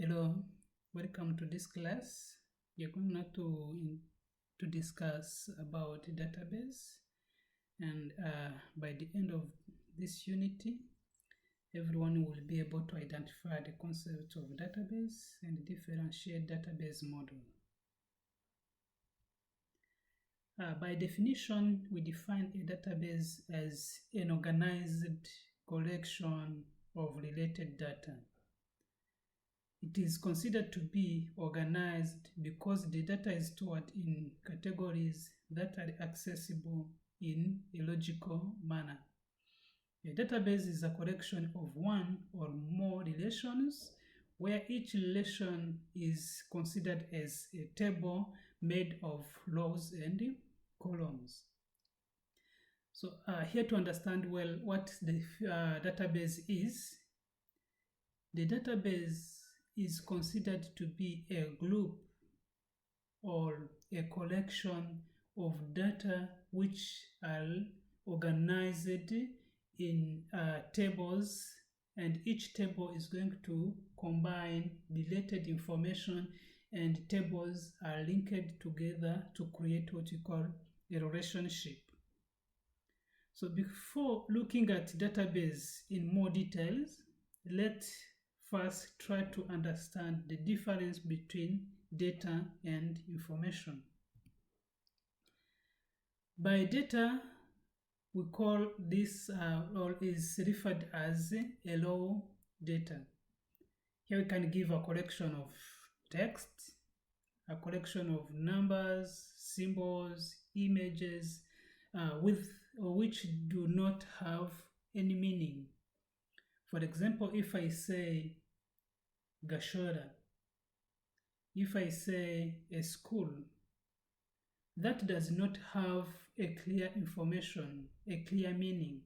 Hello, welcome to this class. We are going now to discuss about database, and by the end of this unity, everyone will be able to identify the concept of database and differentiate database model. By definition, we define a database as an organized collection of related data. It is considered to be organized because the data is stored in categories that are accessible in a logical manner. A database is a collection of one or more relations where each relation is considered as a table made of rows and columns. So here to understand well what the database is, the database is considered to be a group or a collection of data which are organized in tables, and each table is going to combine related information, and tables are linked together to create what we call a relationship. So before looking at database in more details, let's first try to understand the difference between data and information. By data, we call this or is referred as a raw data. Here we can give a collection of text, a collection of numbers, symbols, images, which do not have any meaning. For example, if I say Gashora, if I say a school, that does not have a clear information, a clear meaning.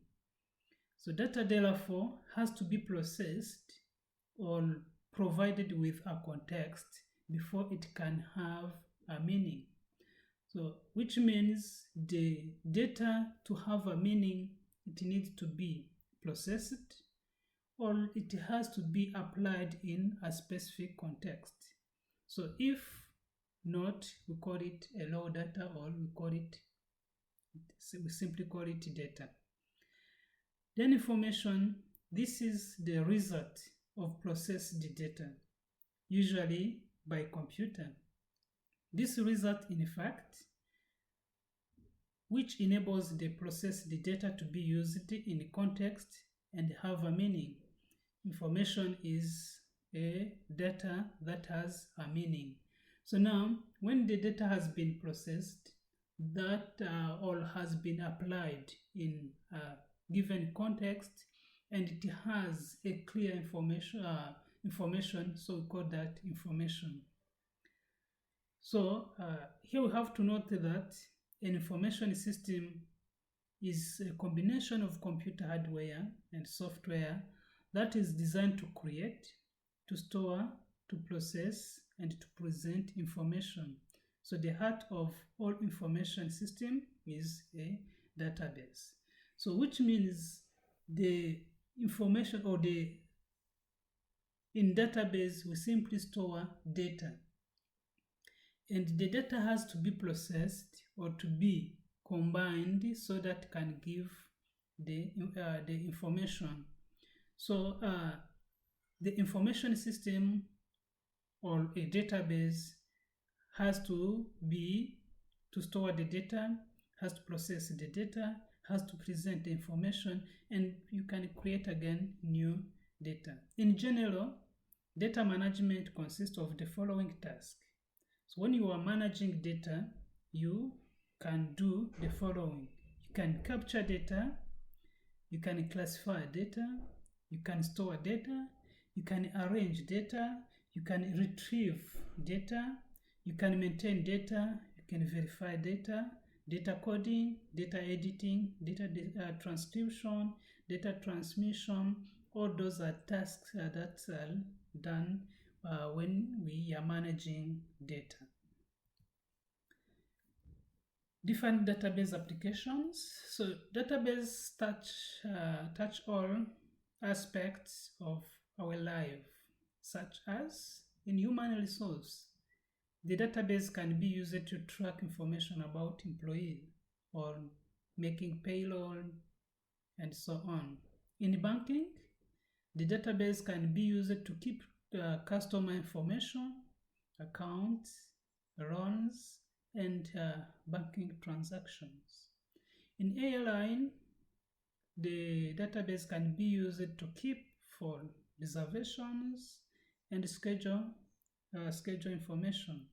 So data therefore has to be processed or provided with a context before it can have a meaning. So which means the data to have a meaning, it needs to be processed, or it has to be applied in a specific context. So if not, we call it a raw data, or we simply call it data. Then information, this is the result of processed data, usually by computer. This result, in fact, which enables the processed data to be used in context and have a meaning. Information is a data that has a meaning. So now, when the data has been processed, that all has been applied in a given context, and it has a clear information, so we call that information. So here we have to note that an information system is a combination of computer hardware and software that is designed to create, to store, to process, and to present information. So the heart of all information system is a database. So which means the information in database we simply store data. And the data has to be processed or to be combined so that can give the information. So the information system or a database has to store the data, has to process the data, has to present the information, and you can create again new data. In general, data management consists of the following tasks. So when you are managing data, you can do the following. You can capture data, you can classify data, you can store data, you can arrange data, you can retrieve data, you can maintain data, you can verify data, data coding, data editing, data transcription, data transmission. All those are tasks that are done when we are managing data. Different database applications. So database touch all aspects of our life. such as in human resource. The database can be used to track information about employees or making payroll and so on. In banking, the database can be used to keep customer information, accounts, loans, and banking transactions. In airline, the database can be used to keep for reservations and schedule information.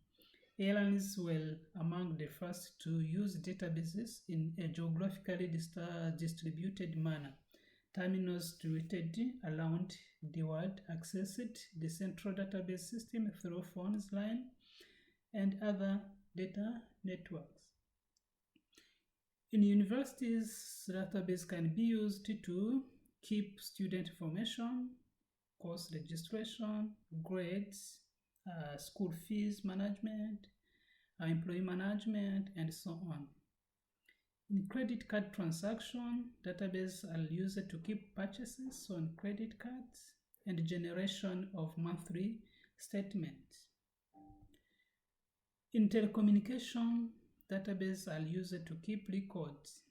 Airlines were among the first to use databases in a geographically distributed manner. Terminals distributed around the world accessed the central database system through phones line and other data networks. In universities, database can be used to keep student information, course registration, grades, school fees management, employee management, and so on. In credit card transaction, databases are used to keep purchases on credit cards and generation of monthly statements. In telecommunication, databases are used to keep records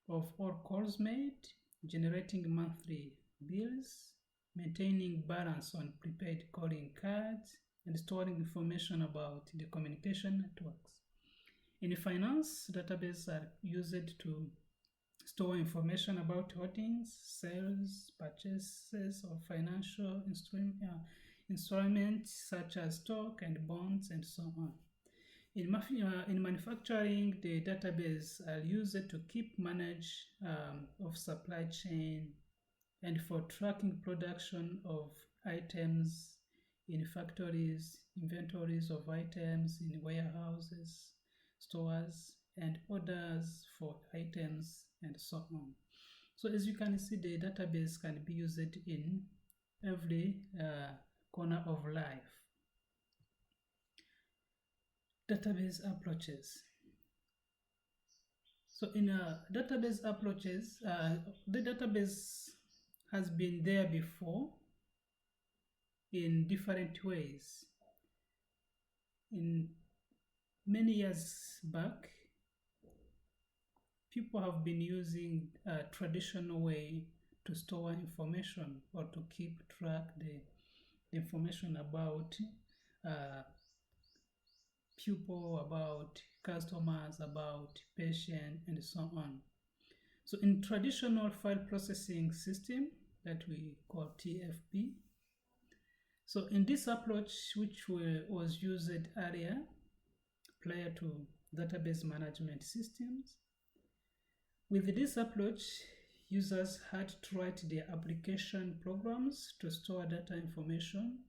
of all calls made, generating monthly bills, maintaining balance on prepaid calling cards, and storing information about the communication networks. In finance, databases are used to store information about holdings, sales, purchases of financial instruments such as stock and bonds, and so on. In manufacturing, the database are used to keep manage of supply chain and for tracking production of items in factories, inventories of items in warehouses, stores, and orders for items, and so on. So as you can see, the database can be used in every corner of life. Database approaches. So in database approaches, the database has been there before in different ways. In many years back, people have been using a traditional way to store information or to keep track the information about people, about customers, about patients, and so on. So in traditional file processing system that we call TFP, so in this approach, which was used earlier prior to database management systems, with this approach, users had to write their application programs to store data information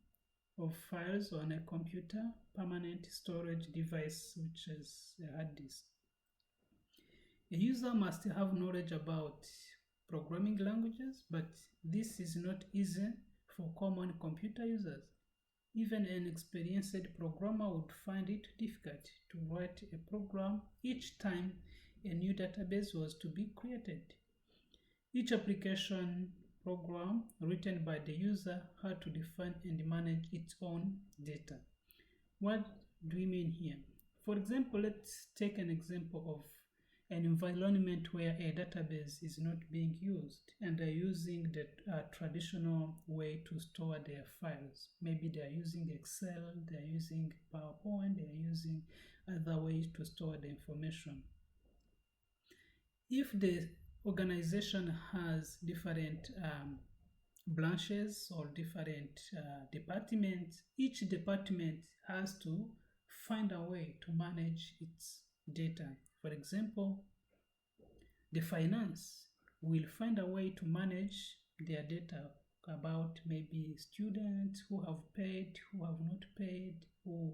of files on a computer permanent storage device, which is a hard disk. A user must have knowledge about programming languages, but this is not easy for common computer users. Even an experienced programmer would find it difficult to write a program each time a new database was to be created. Each application program written by the user had to define and manage its own data. What do we mean here? For example, let's take an example of an environment where a database is not being used and they're using the traditional way to store their files. Maybe they're using Excel, they're using PowerPoint, they're using other ways to store the information. If the organization has different branches or different departments, each department has to find a way to manage its data. For example, the finance will find a way to manage their data about maybe students who have paid, who have not paid, who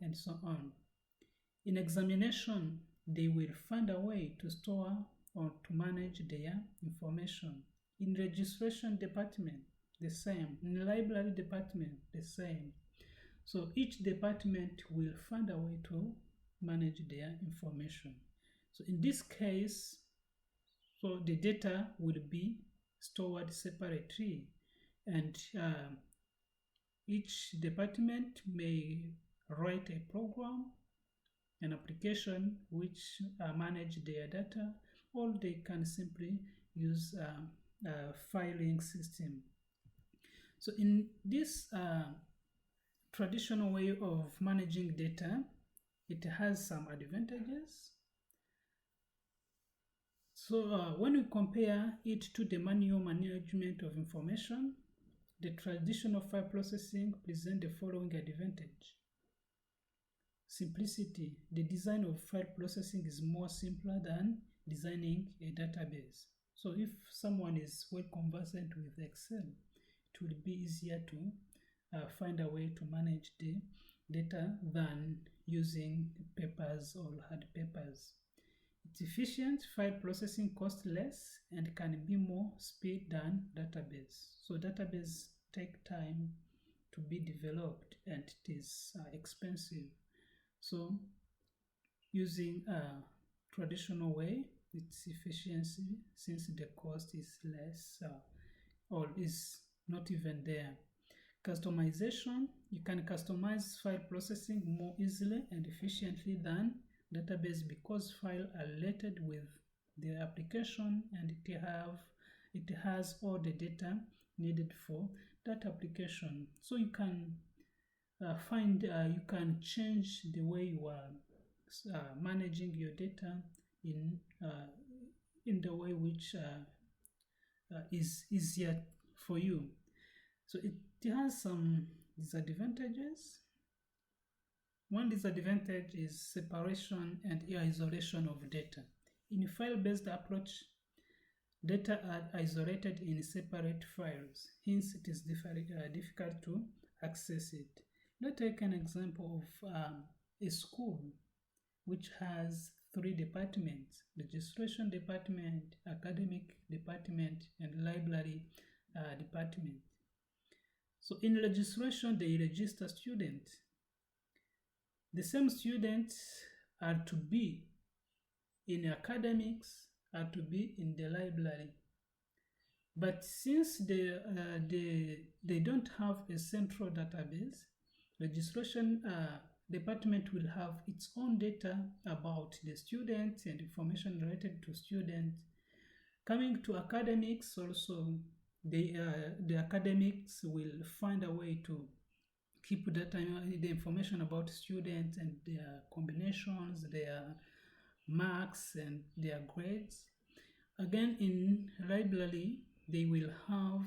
and so on. In examination, they will find a way to store or to manage their information. In registration department, the same. In the library department, the same. So each department will find a way to manage their information. So in this case, so the data will be stored separately, and each department may write a program, an application which manage their data, or they can simply use a filing system. So in this traditional way of managing data, it has some advantages. So when we compare it to the manual management of information, the traditional file processing presents the following advantage. Simplicity. The design of file processing is more simpler than designing a database. So if someone is well conversant with Excel, it will be easier to find a way to manage the data than using papers or hard papers. It's efficient. File processing costs less and can be more speed than database. So database take time to be developed and it is expensive. So using a traditional way, its efficiency, since the cost is less or is not even there. Customization. You can customize file processing more easily and efficiently than database because files are related with the application and it has all the data needed for that application. So you can you can change the way you are managing your data in the way which is easier for you. So it has some disadvantages. One disadvantage is separation and isolation of data. In a file-based approach, data are isolated in separate files, hence it is difficult to access it. Let's take an example of a school which has 3 departments: registration department, academic department, and library department. So in registration, they register students. The same students are to be in academics, are to be in the library. But since they don't have a central database, registration department will have its own data about the students and information related to students. Coming to academics also, the academics will find a way to keep data, the information about students and their combinations, their marks and their grades. Again, in library, they will have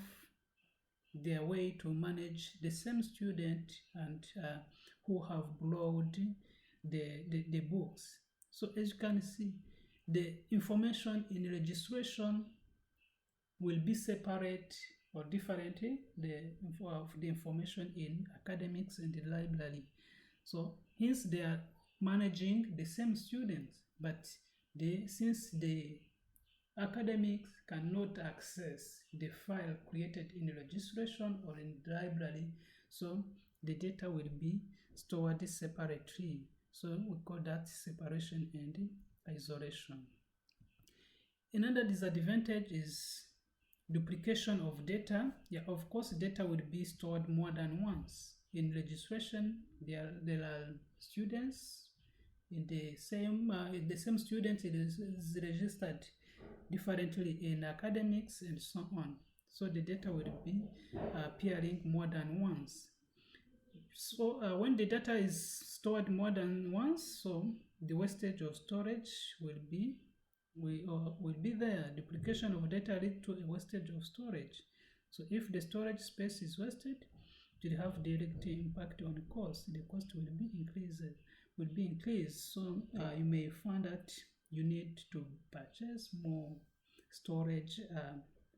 their way to manage the same student and who have borrowed the books. So as you can see, the information in registration will be separate or differently of the information in academics and the library. So hence they are managing the same students, but since the academics cannot access the file created in registration or in the library, so the data will be stored separately. So we call that separation and isolation. Another disadvantage is duplication of data. Yeah, of course, data will be stored more than once. In registration, there are students in the same student is registered differently in academics and so on. So the data will be appearing more than once. So when the data is stored more than once, so the wastage of storage will be there. Duplication of data leads to a wastage of storage. So if the storage space is wasted, it will have direct impact on cost. The cost will be increased. So you may find that you need to purchase more storage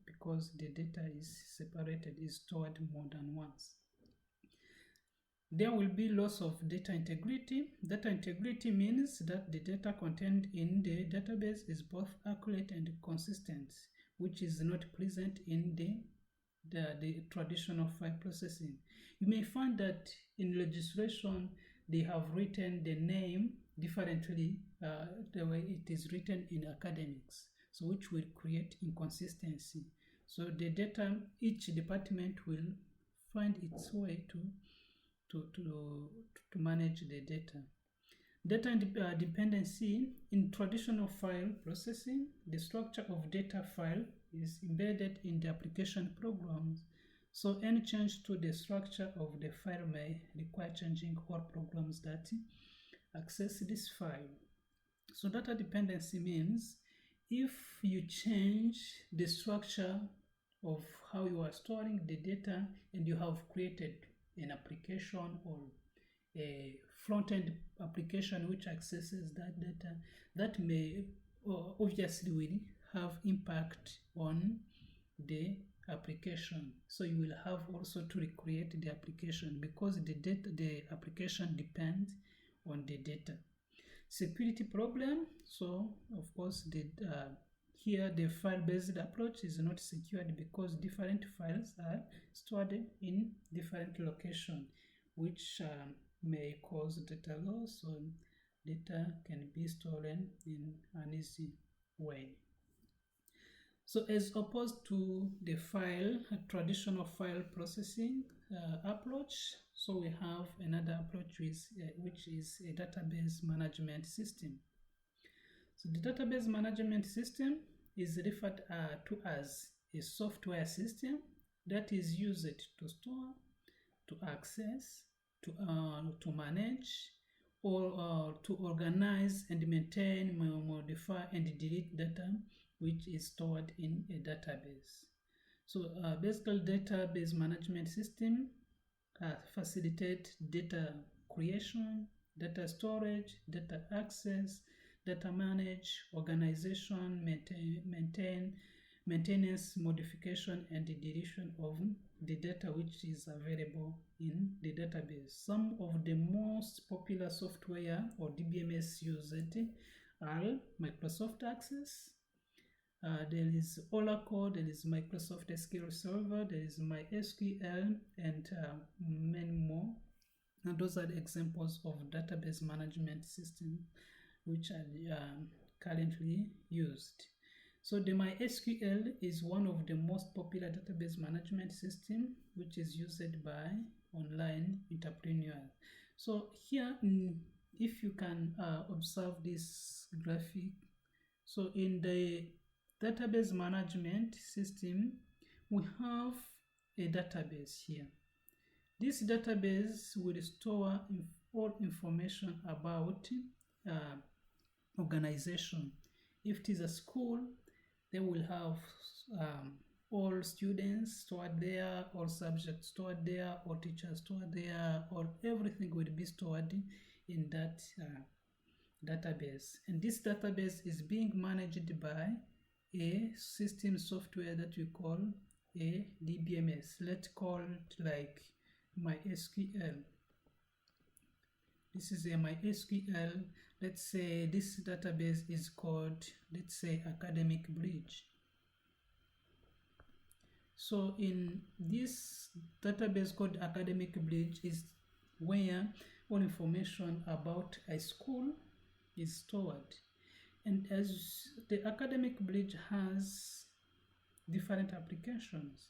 because the data is separated, is stored more than once. There will be loss of data integrity. Data integrity means that the data contained in the database is both accurate and consistent, which is not present in the traditional file processing. You may find that in registration, they have written the name differently the way it is written in academics, so which will create inconsistency. So the data, each department will find its way to manage the data. Data dependency. In traditional file processing, the structure of data file is embedded in the application programs. So any change to the structure of the file may require changing all programs that access this file. So data dependency means if you change the structure of how you are storing the data and you have created an application or a front-end application which accesses that data, that may obviously will have impact on the application. So you will have also to recreate the application because the application depends on the data. Security problem. So of course here the file-based approach is not secured because different files are stored in different locations, which may cause data loss, or data can be stolen in an easy way. So as opposed to the traditional file processing approach, so we have another approach which is a database management system. So the database management system is referred to as a software system that is used to store, to access, to manage, or to organize and maintain, modify, and delete data which is stored in a database. So basically, database management system facilitate data creation, data storage, data access, data manage, organization, maintenance, modification, and the deletion of the data which is available in the database. Some of the most popular software or DBMS used are Microsoft Access, there is Oracle, there is Microsoft SQL Server, there is MySQL, and many more. And those are the examples of database management system which are currently used. So the MySQL is one of the most popular database management system which is used by online entrepreneurs. So here, if you can observe this graphic, so in the database management system, we have a database here. This database will store all information about organization. If it is a school, they will have all students stored there, all subjects stored there, all teachers stored there, or everything will be stored in that database. And this database is being managed by a system software that we call a DBMS. Let's call it like MySQL. This is a MySQL. Let's say this database is called, let's say, Academic Bridge. So in this database called Academic Bridge is where all information about a school is stored. And as the Academic Bridge has different applications,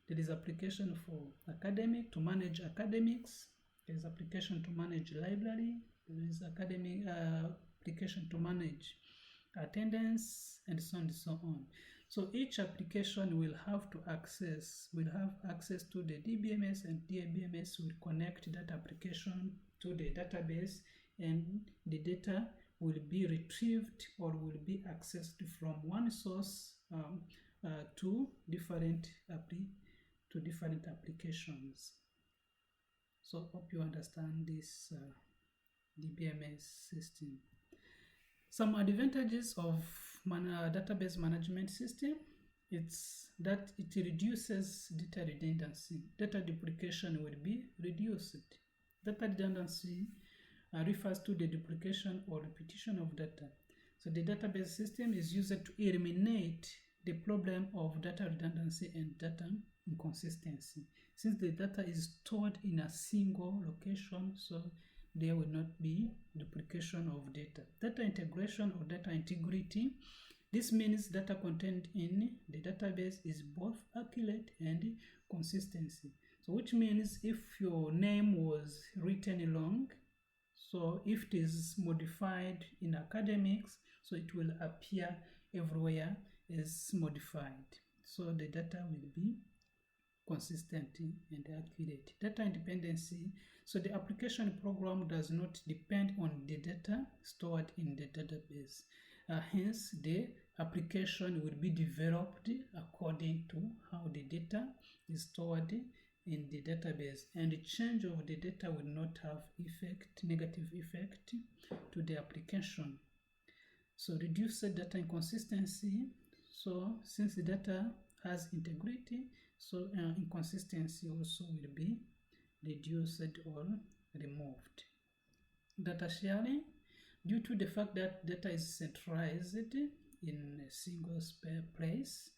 there is application for academic, to manage academics, there is application to manage library, there is application to manage attendance, and so on and so on. So each application will have access to the DBMS, and DBMS will connect that application to the database, and the data will be retrieved or will be accessed from one source to different applications. So hope you understand this DBMS system. Some advantages of database management system, it's that it reduces data redundancy. Data duplication will be reduced. Data redundancy refers to the duplication or repetition of data. So the database system is used to eliminate the problem of data redundancy and data inconsistency. Since the data is stored in a single location, so there will not be duplication of data. Data integration or data integrity. This means data contained in the database is both accurate and consistency. So which means if your name was written long, so if it is modified in academics, so it will appear everywhere as modified. So the data will be consistent and accurate. Data independency. So the application program does not depend on the data stored in the database. Hence, the application will be developed according to how the data is stored in the database, and the change of the data will not have negative effect to the application. So reduce data inconsistency. So since the data has integrity, so inconsistency also will be reduced or removed. Data sharing. Due to the fact that data is centralized in a single place,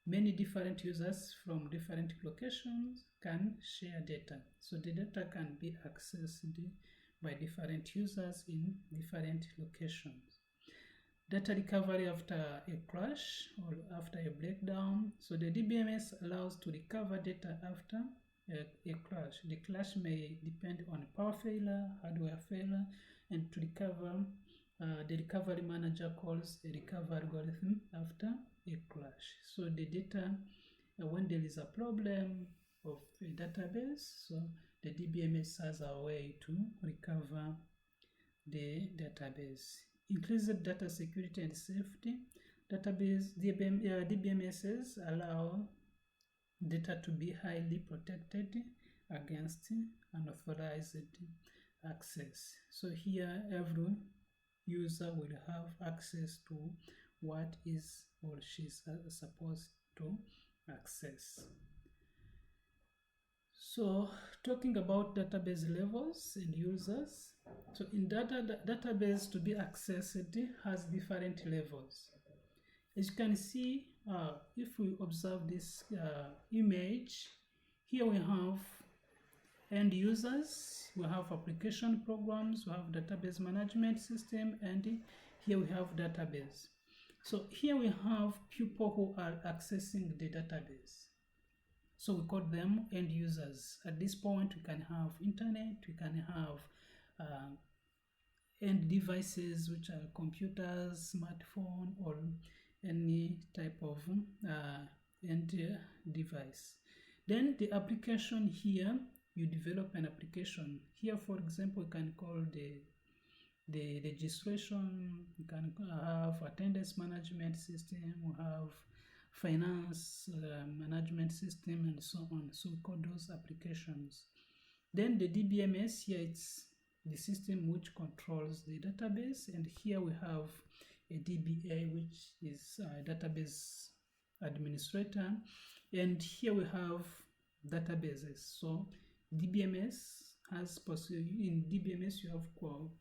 many different users from different locations can share data. So the data can be accessed by different users in different locations. Data recovery after a crash or after a breakdown. So the DBMS allows to recover data after a crash. The crash may depend on power failure, hardware failure, and to recover, the recovery manager calls a recovery algorithm after a crash. So the data, when there is a problem of a database, so the DBMS has a way to recover the database. Increased data security and safety. DBMSs allow data to be highly protected against unauthorized access. So here every user will have access to what is or she is supposed to access. So talking about database levels and users. So in database to be accessed has different levels. As you can see, if we observe this image, here we have end users, we have application programs, we have database management system, and here we have database. So here we have people who are accessing the database. So we call them end users. At this point, we can have internet, we can have end devices, which are computers, smartphone, or any type of end device. Then the application here, you develop an application. Here, for example, you can call the registration, you can have attendance management system, we have finance management system, and so on. So we call those applications. Then the DBMS, here it's the system which controls the database, and here we have a DBA, which is a database administrator, and here we have databases. So DBMS has in DBMS you have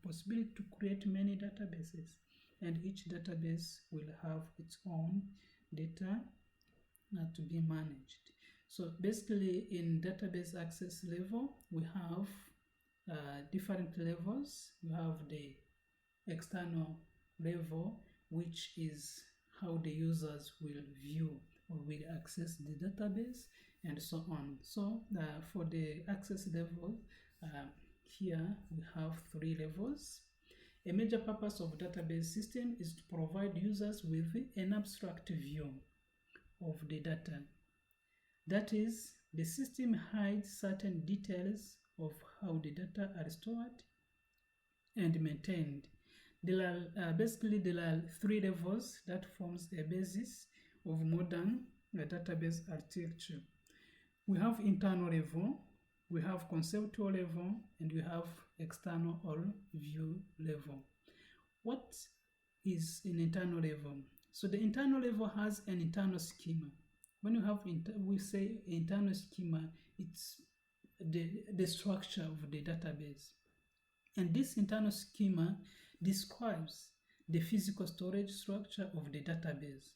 possibility to create many databases, and each database will have its own data to be managed. So basically in database access level we have different levels. We have the external level, which is how the users will view or will access the database, and so on. So for the access level, here we have 3 levels. A major purpose of database system is to provide users with an abstract view of the data. That is, the system hides certain details of how the data are stored and maintained. There are 3 levels that forms a basis of modern database architecture. We have internal level, we have conceptual level, and we have external or view level. What is an internal level? So the internal level has an internal schema. When you have we say internal schema, it's the structure of the database. And this internal schema describes the physical storage structure of the database.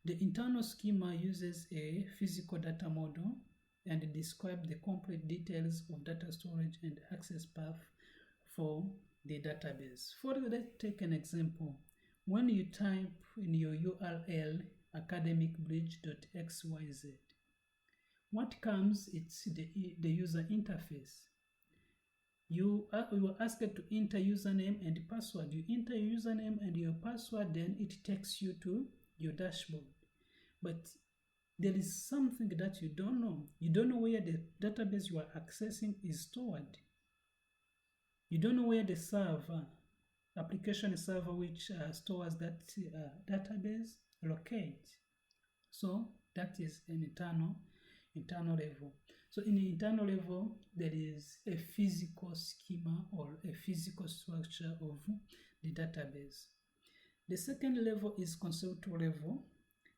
The internal schema uses a physical data model and describes the complete details of data storage and access path for the database. Let's take an example. When you type in your URL academicbridge.xyz, What comes, it's the user interface. You are asked to enter username and password. You enter your username and your password, then it takes you to your dashboard. But there is something that you don't know. You don't know where the database you are accessing is stored. You don't know where the server, application server which stores that database locates. So that is an internal level. So in the internal level, there is a physical schema or a physical structure of the database. The second level is conceptual level.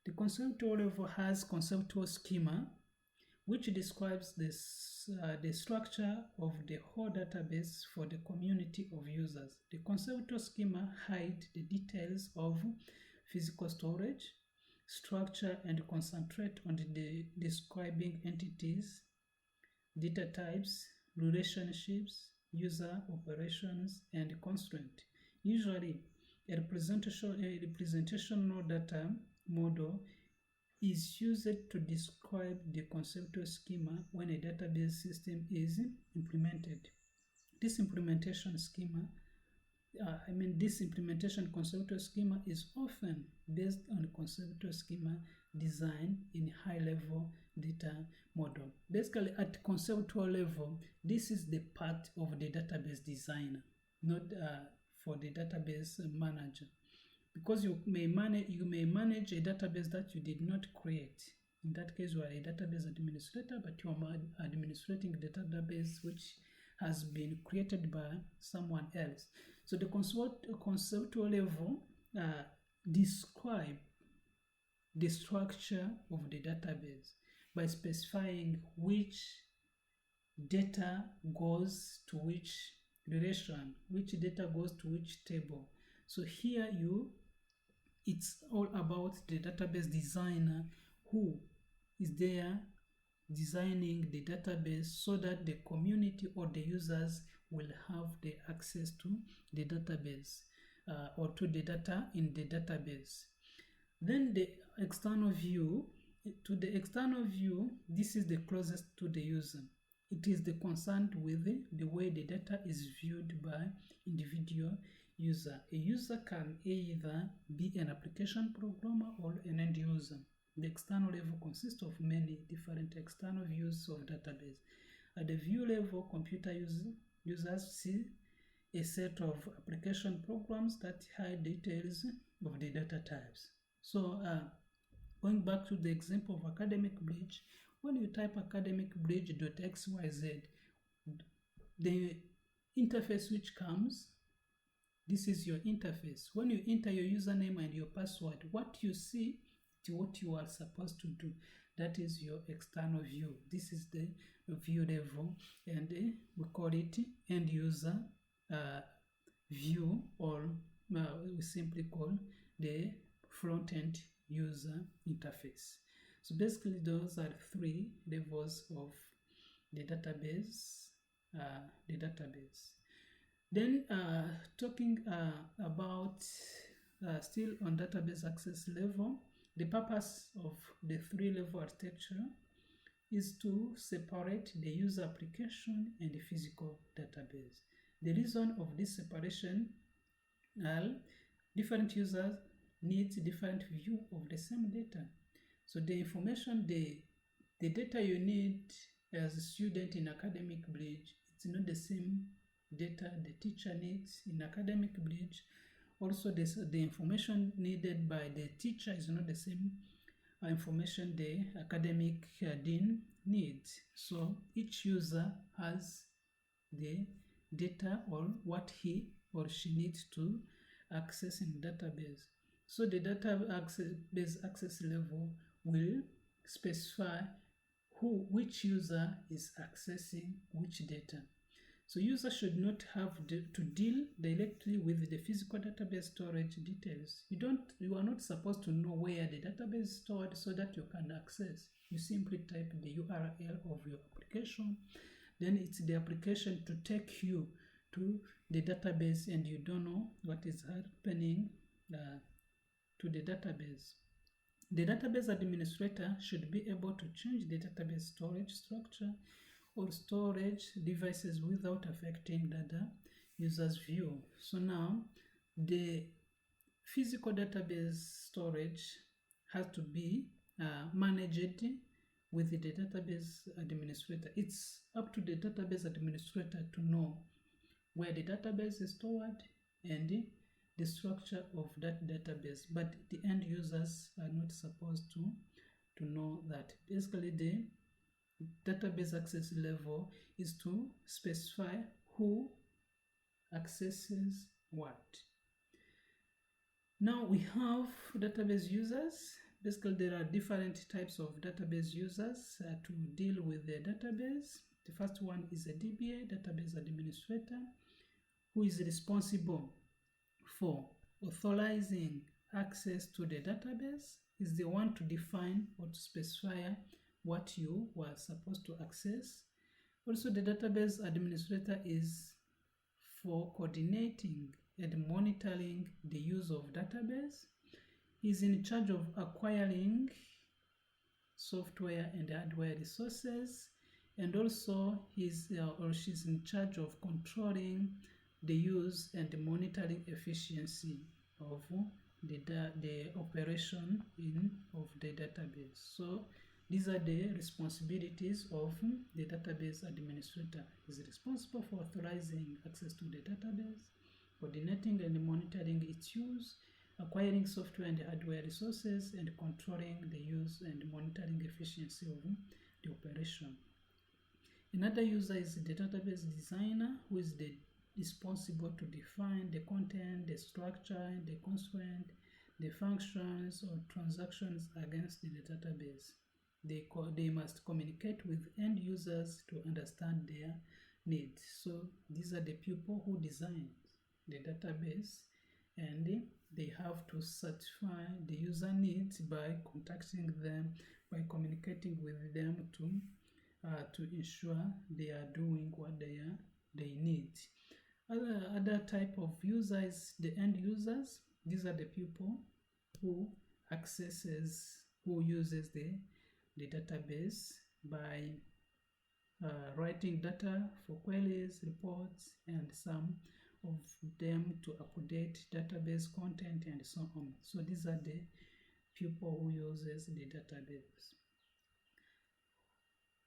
The conceptual level has conceptual schema, which describes the structure of the whole database for the community of users. The conceptual schema hides the details of physical storage, structure, and concentrate on the describing entities, data types, relationships, user operations, and constraint. Usually, a representational data model is used to describe the conceptual schema when a database system is implemented. This implementation conceptual schema is often based on conceptual schema design in high-level data model. Basically, at conceptual level, this is the part of the database designer, not for the database manager. Because you may manage a database that you did not create. In that case, you are a database administrator, but you are administrating the database which has been created by someone else. So the conceptual level describe the structure of the database by specifying which data goes to which relation, which data goes to which table. So here it's all about the database designer who is there designing the database so that the community or the users will have the access to the database or to the data in the database. Then the external view. To the external view, this is the closest to the user. It is the concerned with the way the data is viewed by individual user. A user can either be an application programmer or an end user. The external level consists of many different external views of database. At the view level, computer users see a set of application programs that hide details of the data types. So going back to the example of academic bridge, when you type academicbridge.xyz, the interface which comes, this is your interface. When you enter your username and your password, what you see is what you are supposed to do. That is your external view. This is the view level, and we call it end user view, or we simply call the front-end user interface. So basically, those are three levels of the database. Then talking about still on database access level, the purpose of the three-level architecture is to separate the user application and the physical database. The reason of this separation are different users need different view of the same data. So the information, the data you need as a student in academic bridge, it's not the same data the teacher needs in academic bridge. Also, the information needed by the teacher is not the same information the academic dean needs. So each user has the data or what he or she needs to access in database. So the database access level will specify which user is accessing which data. So users should not have to deal directly with the physical database storage details. You are not supposed to know where the database is stored so that you can access. You simply type the URL of your application, then it's the application to take you to the database, and you don't know what is happening to the database. The database administrator should be able to change the database storage structure or storage devices without affecting data user's view. So now the physical database storage has to be managed with the database administrator. It's up to the database administrator to know where the database is stored and the structure of that database, but the end users are not supposed to know that. Basically, the database access level is to specify who accesses what. Now we have database users. Basically, there are different types of database users to deal with the database. The first one is a DBA, database administrator, who is responsible for authorizing access to the database, is the one to define or to specify what you were supposed to access. Also, the database administrator is for coordinating and monitoring the use of database. He's in charge of acquiring software and hardware resources, and also he's or she's in charge of controlling the use and monitoring efficiency of the operation of the database. So these are the responsibilities of the database administrator. Is responsible for authorizing access to the database, coordinating and monitoring its use, acquiring software and hardware resources, and controlling the use and monitoring efficiency of the operation. Another user is the database designer, who is responsible to define the content, the structure, the constraint, the functions or transactions against the database. They must communicate with end users to understand their needs. So these are the people who design the database, and they have to satisfy the user needs by contacting them, by communicating with them to ensure they are doing what they need. Other type of users, the end users. These are the people who uses the database by writing data for queries, reports, and some of them to update database content and so on. So these are the people who uses the database.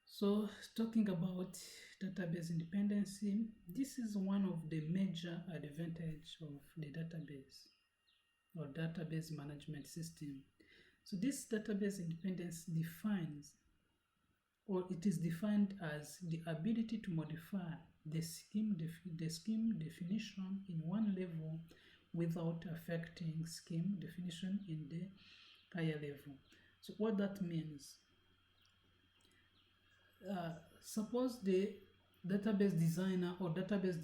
So talking about database independency, this is one of the major advantages of the database or database management system. So this database independence defines, or it is defined as the ability to modify the scheme definition in one level without affecting scheme definition in the higher level. So what that means, suppose the database designer or database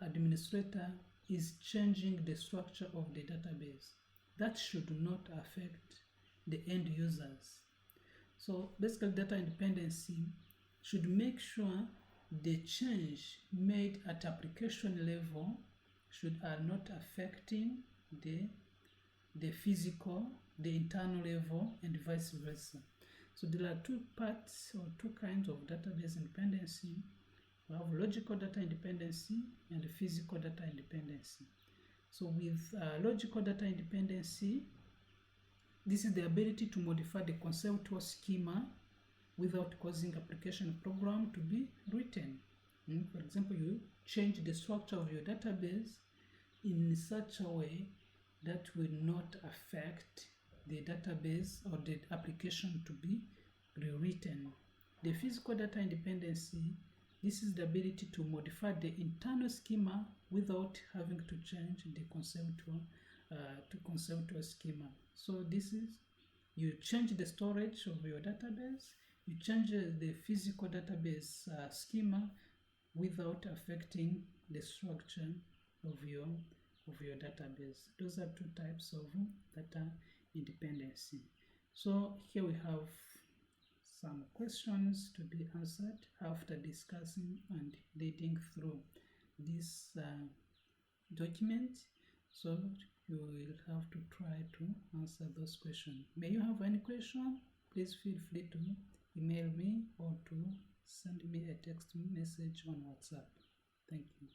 administrator is changing the structure of the database. That should not affect the end users. So basically, data independency should make sure the change made at application level are not affecting the physical, the internal level, and vice versa. So there are two parts or two kinds of database independency. We have logical data independency and physical data independency. So with logical data independency, this is the ability to modify the conceptual schema without causing application program to be written. For example, you change the structure of your database in such a way that will not affect the database or the application to be rewritten. The physical data independency, this is the ability to modify the internal schema without having to change the conceptual schema. So this is, you change the storage of your database, you change the physical database schema without affecting the structure of your database. Those are two types of data independency. So here we have some questions to be answered after discussing and reading through this document. So you will have to try to answer those questions. May you have any question? Please feel free to email me or to send me a text message on WhatsApp. Thank you.